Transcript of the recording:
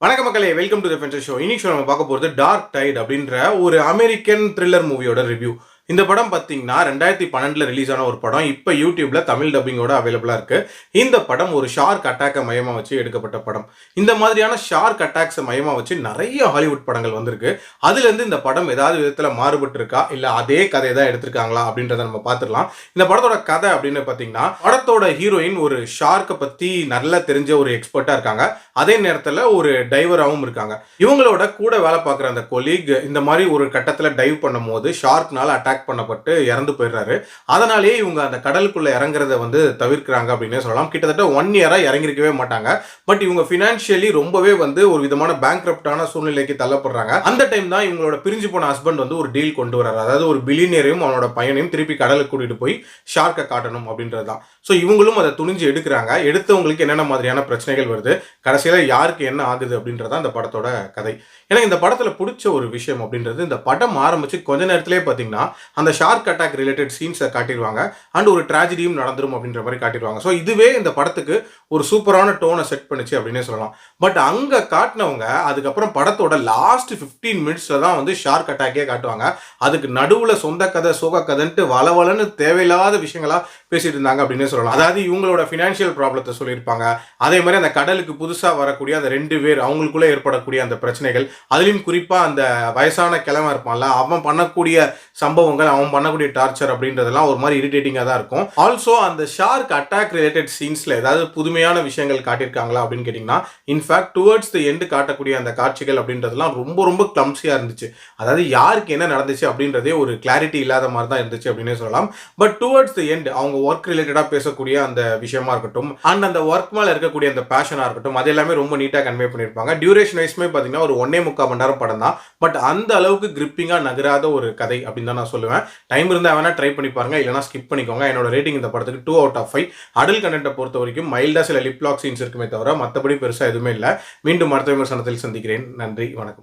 வணக்க மக்களே, welcome to the ஃபென்சர் show. இன்னைக்கு நம்ம பார்க்க போகிறது டார்க் டைட் அப்படின்ற ஒரு அமெரிக்கன் த்ரில்லர் மூவியோட ரிவ்யூ. இந்த படம் பார்த்தீங்கன்னா 2012 ரிலீஸ் ஆன ஒரு படம். இப்போ யூடியூப்ல தமிழ் டப்பிங்கோட அவைலபிளாக இருக்கு. இந்த படம் ஒரு ஷார்க் அட்டாக்கை மையமாக வச்சு எடுக்கப்பட்ட படம். இந்த மாதிரியான ஷார்க் அட்டாக்ஸை மையமாக வச்சு நிறைய ஹாலிவுட் படங்கள் வந்திருக்கு. அதுலேருந்து இந்த படம் ஏதாவது விதத்தில் மாறுபட்டு இருக்கா, இல்லை அதே கதையை தான் எடுத்திருக்காங்களா அப்படின்றத நம்ம பார்த்துடலாம். இந்த படத்தோட கதை அப்படின்னு பார்த்தீங்கன்னா, படத்தோட ஹீரோயின் ஒரு ஷார்க்கை பற்றி நல்லா தெரிஞ்ச ஒரு எக்ஸ்பர்ட்டாக இருக்காங்க. அதே நேரத்தில் ஒரு டைவராகவும் இருக்காங்க. இவங்களோட கூட வேலை பார்க்குற அந்த கொலீக் இந்த மாதிரி ஒரு கட்டத்தில் டைவ் பண்ணும்போது ஷார்க்னால அட்டாக் பண்ணப்பட்டு இறந்து போயிடுறாரு. அதனாலேயே இவங்க அந்த கடலுக்குள்ள இறங்குறத தவிர்க்கிறாங்க அப்படின்னே சொல்லலாம். கிட்டத்தட்ட 1 இயரா இறங்கிருக்கவே மாட்டாங்க. பட் இவங்க ஃபினான்ஷியலி ரொம்பவே ஒரு விதமான பேங்க்ரப்டான சூழ்நிலைக்கு தள்ளப்படுறாங்க. அந்த டைம் தான் இவங்களோட பிரிஞ்சு போன ஹஸ்பண்ட் ஒரு டீல் கொண்டு வர்றாரு. அதாவது ஒரு பில்லியனரையும் அவனோட பையனையும் திருப்பி கடலுக்கு கூட்டிட்டு போய் ஷார்க்கை காட்டணும் அப்படின்றது தான். ஸோ இவங்களும் அதை துணிஞ்சு எடுக்கிறாங்க. எடுத்தவங்களுக்கு என்னென்ன மாதிரியான பிரச்சனைகள் வருது, கடைசியில் யாருக்கு என்ன ஆகுது அப்படின்றத அந்த படத்தோட கதை. எனக்கு இந்த படத்தில் பிடிச்ச ஒரு விஷயம் அப்படின்றது, இந்த படம் ஆரம்பிச்சு கொஞ்ச நேரத்திலே பார்த்தீங்கன்னா அந்த ஷார்க் அட்டாக் ரிலேட்டட் சீன்ஸை காட்டிடுவாங்க. அண்ட் ஒரு ட்ராஜடியும் நடந்துரும் அப்படின்ற மாதிரி காட்டிடுவாங்க. ஸோ இதுவே இந்த படத்துக்கு ஒரு சூப்பரான டோனை செட் பண்ணிச்சு அப்படின்னே சொல்லலாம். பட் அங்கே காட்டினவங்க அதுக்கப்புறம் படத்தோட லாஸ்ட் 15 மினிட்ஸில் தான் ஷார்க் அட்டாக்கே காட்டுவாங்க. அதுக்கு நடுவில் சொந்த கதை சோக கதைன்ட்டு வளவலன்னு தேவையில்லாத விஷயங்களா பேசிட்டு இருந்தாங்க அப்படின்னே சொல்லலாம். அதாவது இவங்களோட ஃபினான்ஷியல் ப்ராப்ளத்தை சொல்லியிருப்பாங்க. அதே மாதிரி அந்த கடலுக்கு புதுசாக வரக்கூடிய அந்த 2 பேர் அவங்களுக்குள்ளே ஏற்படக்கூடிய அந்த பிரச்சனைகள், அதுலேயும் குறிப்பாக அந்த வயசான கிழமை இருப்பான்ல, அவன் பண்ணக்கூடிய சம்பவங்கள், அவன் பண்ணக்கூடிய டார்ச்சர் அப்படின்றதெல்லாம் ஒரு மாதிரி இரிட்டேட்டிங்காக தான் இருக்கும். ஆல்சோ அந்த ஷார்க் அட்டாக் ரிலேட்டட் சீன்ஸில் ஏதாவது புதுமையான விஷயங்கள் காட்டியிருக்காங்களா அப்படின்னு கேட்டிங்கன்னா, இன்ஃபேக்ட் டுவர்ட்ஸ் தி எண்டு காட்டக்கூடிய அந்த காட்சிகள் அப்படின்றதெல்லாம் ரொம்ப ரொம்ப கிளம்ஸியாக இருந்துச்சு. அதாவது யாருக்கு என்ன நடந்துச்சு அப்படின்றதே ஒரு கிளாரிட்டி இல்லாத மாதிரி தான் இருந்துச்சு அப்படின்னே சொல்லலாம். பட் டுவர்ட்ஸ் தி எண்ட் அவங்க ஒர்க் ரிலேட்டடாக பேசக்கூடிய அந்த விஷயமா இருக்கட்டும், அண்ட் அந்த ஒர்க் மேலே இருக்கக்கூடிய அந்த பேஷனாக இருக்கட்டும், அது எல்லாமே ரொம்ப நீட்டாக கன்வே பண்ணியிருப்பாங்க. டியூரேஷன் வைஸ்மே பார்த்தீங்கன்னா ஒரு 1.25 மணி நேரம் படம் தான். பட் அந்த அளவுக்கு கிரிப்பிங்காக நகராத ஒரு கதை அப்படின்னு தான் நான் சொல்லுவேன். டைம் இருந்தால் வேணா ட்ரை பண்ணி பாருங்க, இல்லைனா ஸ்கிப் பண்ணிக்கோங்க. என்னோட ரேட்டிங் இந்த படத்துக்கு 2 out of 5. அடல் கண்டென்ட்டை பொறுத்த வரைக்கும் மைல்டாக சில லிப் லாக் சீன்ஸ் இருக்குமே தவிர மற்றபடி பெருசாக எதுவுமே இல்லை. மீண்டும் அடுத்த விமர்சனத்தில் சந்திக்கிறேன். நன்றி, வணக்கம்.